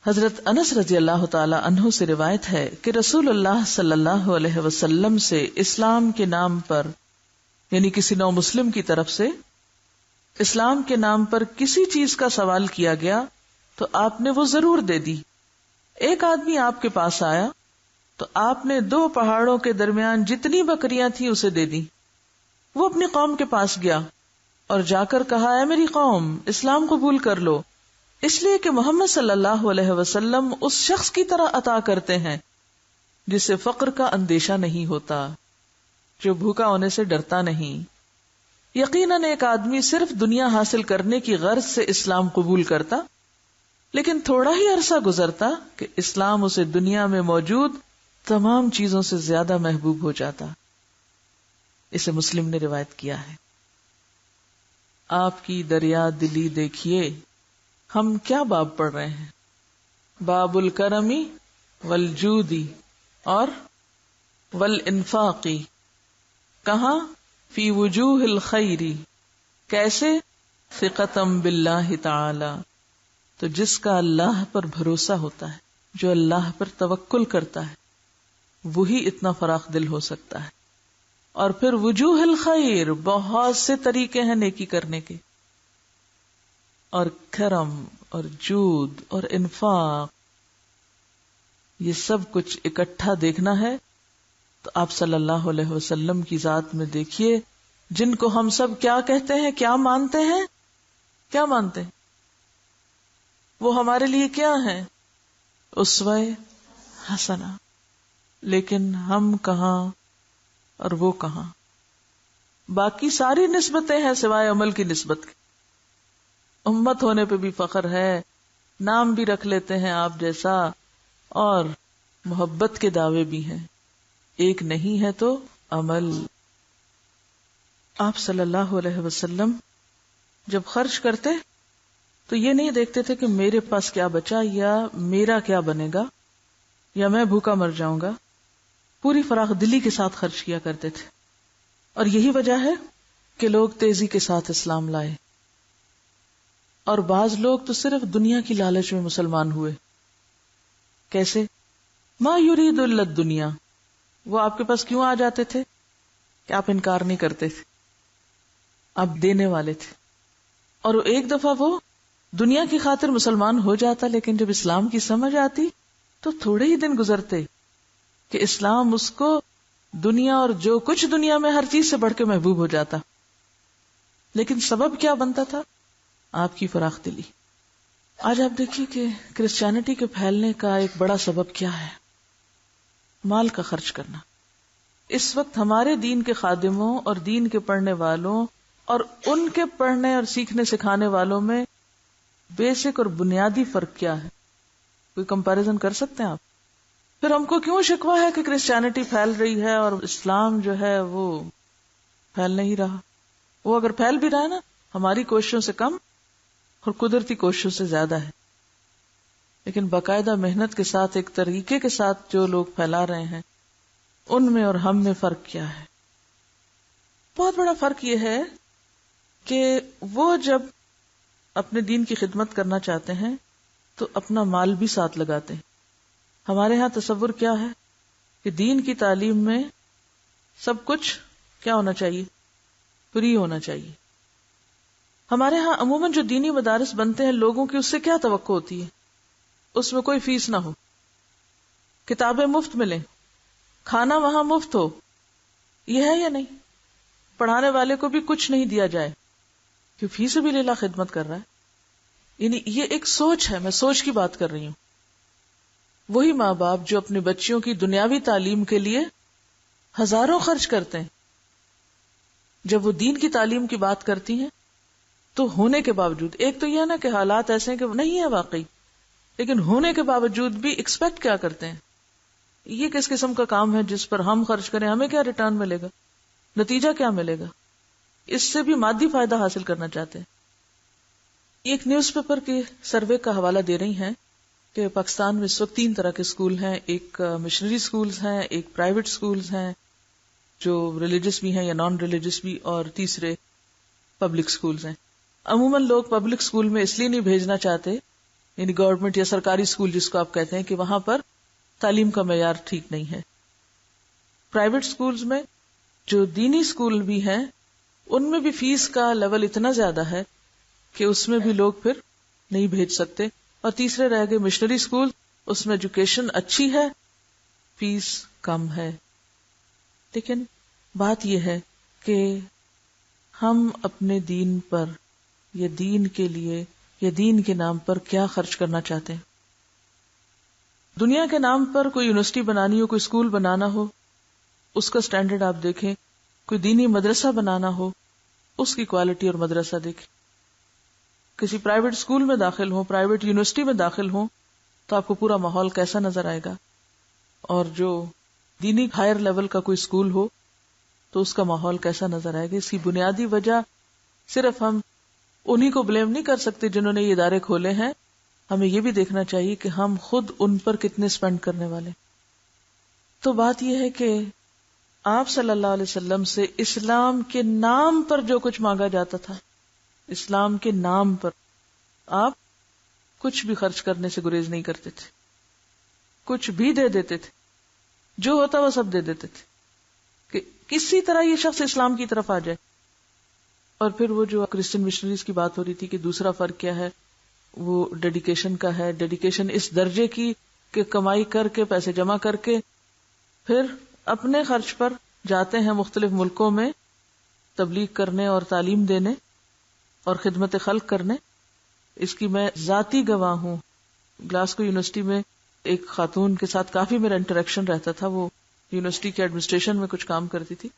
حضرت انس رضی اللہ تعالی عنہ سے روایت ہے کہ رسول اللہ صلی اللہ علیہ وسلم سے اسلام کے نام پر، یعنی کسی نو مسلم کی طرف سے اسلام کے نام پر کسی چیز کا سوال کیا گیا تو آپ نے وہ ضرور دے دی. ایک آدمی آپ کے پاس آیا تو آپ نے 2 پہاڑوں کے درمیان جتنی بکریاں تھیں اسے دے دی. وہ اپنی قوم کے پاس گیا اور جا کر کہا، اے میری قوم، اسلام قبول کر لو، اس لیے کہ محمد صلی اللہ علیہ وسلم اس شخص کی طرح عطا کرتے ہیں جسے فقر کا اندیشہ نہیں ہوتا، جو بھوکا ہونے سے ڈرتا نہیں. یقیناً ایک آدمی صرف دنیا حاصل کرنے کی غرض سے اسلام قبول کرتا، لیکن تھوڑا ہی عرصہ گزرتا کہ اسلام اسے دنیا میں موجود تمام چیزوں سے زیادہ محبوب ہو جاتا. اسے مسلم نے روایت کیا ہے. آپ کی دریا دلی دیکھیے. ہم کیا باب پڑھ رہے ہیں؟ باب الکرمی والجودی اور والانفاقی. کہاں؟ فی وجوہ الخیری. کیسے؟ ثقتم باللہ تعالی. تو جس کا اللہ پر بھروسہ ہوتا ہے، جو اللہ پر توکل کرتا ہے، وہی اتنا فراخ دل ہو سکتا ہے. اور پھر وجوہ الخیر، بہت سے طریقے ہیں نیکی کرنے کے. اور کرم اور جود اور انفاق، یہ سب کچھ اکٹھا دیکھنا ہے تو آپ صلی اللہ علیہ وسلم کی ذات میں دیکھیے، جن کو ہم سب کیا کہتے ہیں، کیا مانتے ہیں، کیا مانتے ہیں؟ وہ ہمارے لیے کیا ہیں؟ اسوہ حسنہ. لیکن ہم کہاں اور وہ کہاں؟ باقی ساری نسبتیں ہیں سوائے عمل کی نسبت کی. امت ہونے پہ بھی فخر ہے، نام بھی رکھ لیتے ہیں آپ جیسا، اور محبت کے دعوے بھی ہیں. ایک نہیں ہے تو عمل. آپ صلی اللہ علیہ وسلم جب خرچ کرتے تو یہ نہیں دیکھتے تھے کہ میرے پاس کیا بچا یا میرا کیا بنے گا یا میں بھوکا مر جاؤں گا. پوری فراخ دلی کے ساتھ خرچ کیا کرتے تھے. اور یہی وجہ ہے کہ لوگ تیزی کے ساتھ اسلام لائے، اور بعض لوگ تو صرف دنیا کی لالچ میں مسلمان ہوئے. کیسے؟ ما یرید الا الدنیا. وہ آپ کے پاس کیوں آ جاتے تھے کہ آپ انکار نہیں کرتے تھے، آپ دینے والے تھے. اور ایک دفعہ وہ دنیا کی خاطر مسلمان ہو جاتا، لیکن جب اسلام کی سمجھ آتی تو تھوڑے ہی دن گزرتے کہ اسلام اس کو دنیا اور جو کچھ دنیا میں ہر چیز سے بڑھ کے محبوب ہو جاتا. لیکن سبب کیا بنتا تھا؟ آپ کی فراخ دلی. آج آپ دیکھیے کہ کرسچینٹی کے پھیلنے کا ایک بڑا سبب کیا ہے؟ مال کا خرچ کرنا. اس وقت ہمارے دین کے خادموں اور دین کے پڑھنے والوں اور ان کے پڑھنے اور سیکھنے سکھانے والوں میں بیسک اور بنیادی فرق کیا ہے؟ کوئی کمپیریزن کر سکتے ہیں آپ؟ پھر ہم کو کیوں شکوہ ہے کہ کرسچینٹی پھیل رہی ہے اور اسلام جو ہے وہ پھیل نہیں رہا؟ وہ اگر پھیل بھی رہا ہے نا، ہماری کوششوں سے کم اور قدرتی کوششوں سے زیادہ ہے. لیکن باقاعدہ محنت کے ساتھ، ایک طریقے کے ساتھ جو لوگ پھیلا رہے ہیں، ان میں اور ہم میں فرق کیا ہے؟ بہت بڑا فرق یہ ہے کہ وہ جب اپنے دین کی خدمت کرنا چاہتے ہیں تو اپنا مال بھی ساتھ لگاتے ہیں. ہمارے ہاں تصور کیا ہے کہ دین کی تعلیم میں سب کچھ کیا ہونا چاہیے؟ فری ہونا چاہیے. ہمارے ہاں عموماً جو دینی مدارس بنتے ہیں، لوگوں کی اس سے کیا توقع ہوتی ہے؟ اس میں کوئی فیس نہ ہو، کتابیں مفت ملیں، کھانا وہاں مفت ہو. یہ ہے یا نہیں؟ پڑھانے والے کو بھی کچھ نہیں دیا جائے کہ فی سبیل اللہ خدمت کر رہا ہے. یعنی یہ ایک سوچ ہے، میں سوچ کی بات کر رہی ہوں. وہی ماں باپ جو اپنی بچیوں کی دنیاوی تعلیم کے لیے ہزاروں خرچ کرتے ہیں، جب وہ دین کی تعلیم کی بات کرتی ہیں تو ہونے کے باوجود، ایک تو یہ ہے نا کہ حالات ایسے ہیں کہ نہیں ہے واقعی، لیکن ہونے کے باوجود بھی ایکسپیکٹ کیا کرتے ہیں؟ یہ کس قسم کا کام ہے جس پر ہم خرچ کریں، ہمیں کیا ریٹرن ملے گا، نتیجہ کیا ملے گا؟ اس سے بھی مادی فائدہ حاصل کرنا چاہتے ہیں. ایک نیوز پیپر کے سروے کا حوالہ دے رہی ہیں کہ پاکستان میں اس وقت 3 طرح کے اسکول ہیں. ایک مشنری اسکولز ہیں، ایک پرائیویٹ اسکولز ہیں جو ریلیجس بھی ہیں یا نان ریلیجس بھی، اور تیسرے پبلک اسکولز ہیں. عموماً لوگ پبلک اسکول میں اس لیے نہیں بھیجنا چاہتے یعنی گورنمنٹ یا سرکاری اسکول جس کو آپ کہتے ہیں، کہ وہاں پر تعلیم کا معیار ٹھیک نہیں ہے. پرائیویٹ اسکولز میں جو دینی اسکول بھی ہیں ان میں بھی فیس کا لیول اتنا زیادہ ہے کہ اس میں بھی لوگ پھر نہیں بھیج سکتے. اور تیسرے رہ گئے مشنری اسکول، اس میں ایجوکیشن اچھی ہے، فیس کم ہے. لیکن بات یہ ہے کہ ہم اپنے دین پر یا دین کے لیے یا دین کے نام پر کیا خرچ کرنا چاہتے ہیں. دنیا کے نام پر کوئی یونیورسٹی بنانی ہو، کوئی اسکول بنانا ہو، اس کا سٹینڈرڈ آپ دیکھیں. کوئی دینی مدرسہ بنانا ہو، اس کی کوالٹی اور مدرسہ دیکھیں. کسی پرائیویٹ اسکول میں داخل ہوں، پرائیویٹ یونیورسٹی میں داخل ہوں تو آپ کو پورا ماحول کیسا نظر آئے گا. اور جو دینی ہائر لیول کا کوئی اسکول ہو تو اس کا ماحول کیسا نظر آئے گا. اس کی بنیادی وجہ صرف ہم انہی کو بلیم نہیں کر سکتے جنہوں نے یہ ادارے کھولے ہیں، ہمیں یہ بھی دیکھنا چاہیے کہ ہم خود ان پر کتنے سپینڈ کرنے والے. تو بات یہ ہے کہ آپ صلی اللہ علیہ وسلم سے اسلام کے نام پر جو کچھ مانگا جاتا تھا، اسلام کے نام پر آپ کچھ بھی خرچ کرنے سے گریز نہیں کرتے تھے، کچھ بھی دے دیتے تھے، جو ہوتا وہ سب دے دیتے تھے کہ کسی طرح یہ شخص اسلام کی طرف آ جائے. اور پھر وہ جو کرسچن مشنریز کی بات ہو رہی تھی کہ دوسرا فرق کیا ہے، وہ ڈیڈیکیشن کا ہے. ڈیڈیکیشن اس درجے کی کہ کمائی کر کے، پیسے جمع کر کے پھر اپنے خرچ پر جاتے ہیں مختلف ملکوں میں تبلیغ کرنے اور تعلیم دینے اور خدمت خلق کرنے. اس کی میں ذاتی گواہ ہوں. گلاسکو یونیورسٹی میں ایک خاتون کے ساتھ کافی میرا انٹریکشن رہتا تھا. وہ یونیورسٹی کے ایڈمنسٹریشن میں کچھ کام کرتی تھی،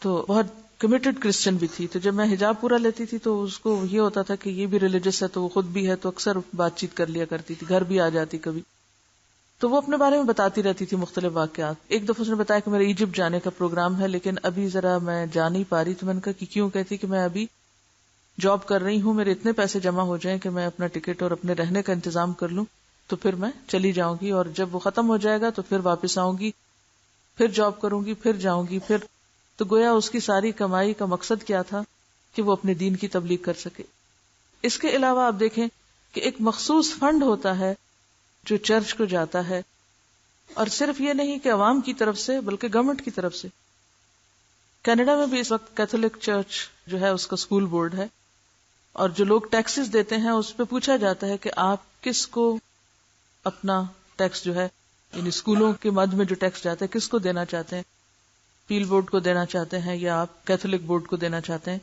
تو بہت کمیٹڈ کرسچن بھی تھی. تو جب میں حجاب پورا لیتی تھی تو اس کو یہ ہوتا تھا کہ یہ بھی ریلیجس ہے تو وہ خود بھی ہے، تو اکثر بات چیت کر لیا کرتی تھی، گھر بھی آ جاتی کبھی. تو وہ اپنے بارے میں بتاتی رہتی تھی مختلف واقعات. ایک دفعہ اس نے بتایا کہ میرا ایجپٹ جانے کا پروگرام ہے لیکن ابھی ذرا میں جا نہیں پا رہی. تو میں نے کہا کہ کیوں؟ کہتی کہ میں ابھی جاب کر رہی ہوں، میرے اتنے پیسے جمع ہو جائیں کہ میں اپنا ٹکٹ اور اپنے رہنے کا انتظام کر لوں تو پھر میں چلی جاؤں گی، اور جب وہ ختم ہو جائے گا تو پھر واپس آؤں گی، پھر جاب کروں گی، پھر جاؤں گی پھر. تو گویا اس کی ساری کمائی کا مقصد کیا تھا کہ وہ اپنے دین کی تبلیغ کر سکے. اس کے علاوہ آپ دیکھیں کہ ایک مخصوص فنڈ ہوتا ہے جو چرچ کو جاتا ہے، اور صرف یہ نہیں کہ عوام کی طرف سے بلکہ گورنمنٹ کی طرف سے. کینیڈا میں بھی اس وقت کیتھولک چرچ جو ہے اس کا اسکول بورڈ ہے، اور جو لوگ ٹیکسز دیتے ہیں اس پہ پوچھا جاتا ہے کہ آپ کس کو اپنا ٹیکس جو ہے، یعنی اسکولوں کے مد میں جو ٹیکس جاتا ہے کس کو دینا چاہتے ہیں، پیل بورڈ کو دینا چاہتے ہیں یا آپ کیتھولک بورڈ کو دینا چاہتے ہیں.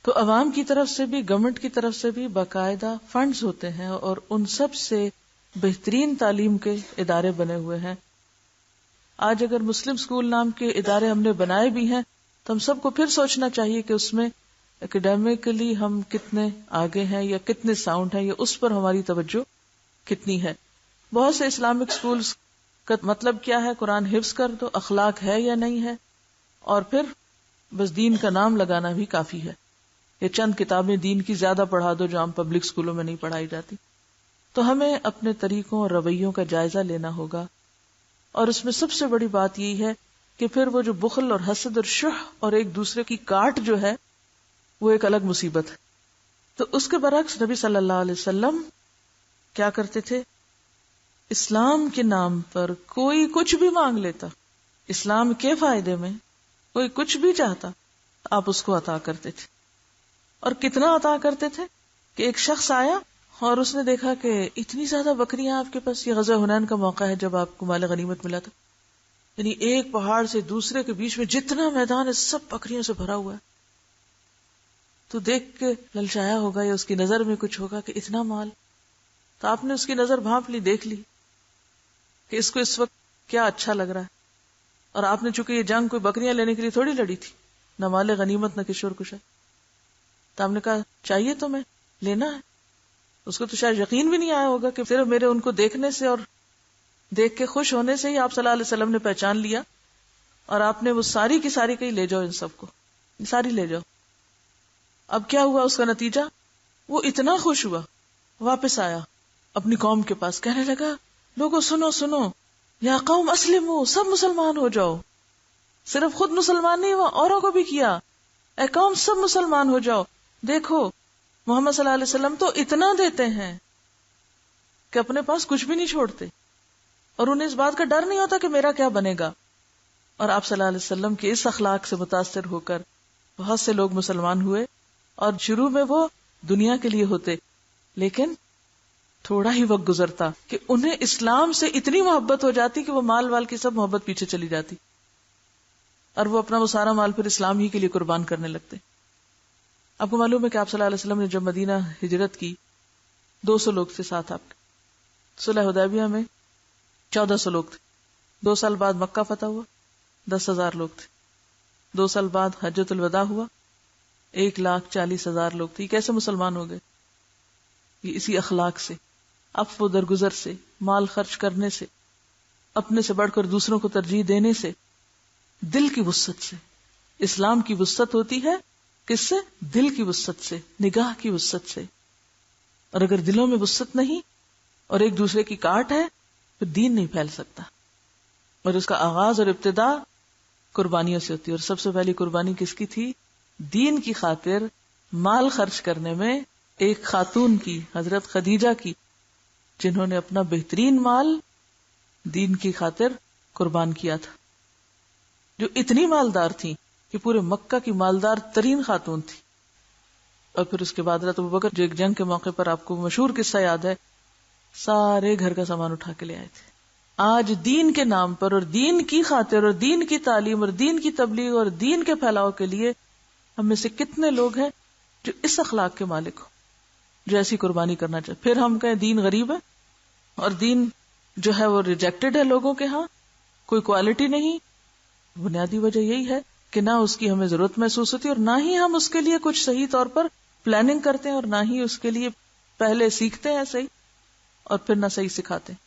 تو عوام کی طرف سے بھی گورنمنٹ کی طرف سے بھی باقاعدہ فنڈز ہوتے ہیں، اور ان سب سے بہترین تعلیم کے ادارے بنے ہوئے ہیں. آج اگر مسلم اسکول نام کے ادارے ہم نے بنائے بھی ہیں تو ہم سب کو پھر سوچنا چاہیے کہ اس میں اکیڈیمکلی ہم کتنے آگے ہیں یا کتنے ساؤنڈ ہیں، یا اس پر ہماری توجہ کتنی ہے. بہت سے اسلامک اسکولز کا مطلب کیا ہے، قرآن حفظ کر دو، اخلاق ہے یا نہیں ہے، اور پھر بس دین کا نام لگانا بھی کافی ہے. یہ چند کتابیں دین کی زیادہ پڑھا دو جو عام پبلک اسکولوں میں نہیں پڑھائی جاتی. تو ہمیں اپنے طریقوں اور رویوں کا جائزہ لینا ہوگا، اور اس میں سب سے بڑی بات یہی ہے کہ پھر وہ جو بخل اور حسد اور شح اور ایک دوسرے کی کاٹ جو ہے وہ ایک الگ مصیبت ہے. تو اس کے برعکس نبی صلی اللہ علیہ وسلم کیا کرتے تھے؟ اسلام کے نام پر کوئی کچھ بھی مانگ لیتا، اسلام کے فائدے میں کوئی کچھ بھی چاہتا، آپ اس کو عطا کرتے تھے. اور کتنا عطا کرتے تھے کہ ایک شخص آیا اور اس نے دیکھا کہ اتنی زیادہ بکریاں آپ کے پاس. یہ غزوہ حنین کا موقع ہے جب آپ کو مال غنیمت ملا تھا. یعنی ایک پہاڑ سے دوسرے کے بیچ میں جتنا میدان ہے سب بکریوں سے بھرا ہوا ہے. تو دیکھ کے للچایا ہوگا یا اس کی نظر میں کچھ ہوگا کہ اتنا مال. تو آپ نے اس کی نظر بھانپ لی، دیکھ لی کہ اس کو اس وقت کیا اچھا لگ رہا ہے. اور آپ نے چونکہ یہ جنگ کوئی بکریاں لینے کے لیے تھوڑی لڑی تھی، نہ مال غنیمت نہ کشور کشا. تو آپ نے کہا چاہیے تو میں لینا ہے. اس کو تو شاید یقین بھی نہیں آیا ہوگا کہ صرف میرے ان کو دیکھنے سے اور دیکھ کے خوش ہونے سے ہی آپ صلی اللہ علیہ وسلم نے پہچان لیا، اور آپ نے وہ ساری کی ساری کہی لے جاؤ، ان سب کو ساری لے جاؤ. اب کیا ہوا اس کا نتیجہ؟ وہ اتنا خوش ہوا، واپس آیا اپنی قوم کے پاس، کہنے لگا لوگوں سنو سنو، یا قوم اسلموا، سب مسلمان ہو جاؤ. صرف خود مسلمان نہیں ہوا، اوروں کو بھی کیا، اے قوم سب مسلمان ہو جاؤ. دیکھو محمد صلی اللہ علیہ وسلم تو اتنا دیتے ہیں، کہ اپنے پاس کچھ بھی نہیں چھوڑتے، اور انہیں اس بات کا ڈر نہیں ہوتا کہ میرا کیا بنے گا. اور آپ صلی اللہ علیہ وسلم کے اس اخلاق سے متاثر ہو کر بہت سے لوگ مسلمان ہوئے، اور شروع میں وہ دنیا کے لیے ہوتے، لیکن تھوڑا ہی وقت گزرتا کہ انہیں اسلام سے اتنی محبت ہو جاتی کہ وہ مال وال کی سب محبت پیچھے چلی جاتی، اور وہ اپنا وہ سارا مال پھر اسلام ہی کے لیے قربان کرنے لگتے. آپ کو معلوم ہے کہ آپ صلی اللہ علیہ وسلم نے جب مدینہ ہجرت کی 200 لوگ تھے ساتھ آپ کے. صلح حدیبیہ میں 1400 لوگ تھے. 2 سال بعد مکہ فتح ہوا، 10,000 لوگ تھے. 2 سال بعد حجۃ الوداع ہوا، 1,40,000 لوگ تھے. یہ کیسے مسلمان ہو گئے؟ یہ اسی اخلاق سے، عفو درگزر سے، مال خرچ کرنے سے، اپنے سے بڑھ کر دوسروں کو ترجیح دینے سے، دل کی وسعت سے. اسلام کی وسعت ہوتی ہے کس سے؟ دل کی وسعت سے، نگاہ کی وسعت سے. اور اگر دلوں میں وسعت نہیں اور ایک دوسرے کی کاٹ ہے تو دین نہیں پھیل سکتا. اور اس کا آغاز اور ابتدا قربانیوں سے ہوتی ہے. اور سب سے پہلی قربانی کس کی تھی؟ دین کی خاطر مال خرچ کرنے میں ایک خاتون کی، حضرت خدیجہ کی، جنہوں نے اپنا بہترین مال دین کی خاطر قربان کیا تھا، جو اتنی مالدار تھیں کہ پورے مکہ کی مالدار ترین خاتون تھی. اور پھر اس کے بعد حضرت ابوبکر جو ایک جنگ کے موقع پر، آپ کو مشہور قصہ یاد ہے، سارے گھر کا سامان اٹھا کے لے آئے تھے. آج دین کے نام پر اور دین کی خاطر اور دین کی تعلیم اور دین کی تبلیغ اور دین کے پھیلاؤ کے لیے ہم میں سے کتنے لوگ ہیں جو اس اخلاق کے مالک ہو، جو ایسی قربانی کرنا چاہتے. پھر ہم کہیں دین غریب ہے اور دین جو ہے وہ ریجیکٹڈ ہے لوگوں کے ہاں، کوئی کوالٹی نہیں. بنیادی وجہ یہی ہے کہ نہ اس کی ہمیں ضرورت محسوس ہوتی اور نہ ہی ہم اس کے لیے کچھ صحیح طور پر پلاننگ کرتے ہیں، اور نہ ہی اس کے لیے پہلے سیکھتے ہیں صحیح اور پھر نہ صحیح سکھاتے ہیں.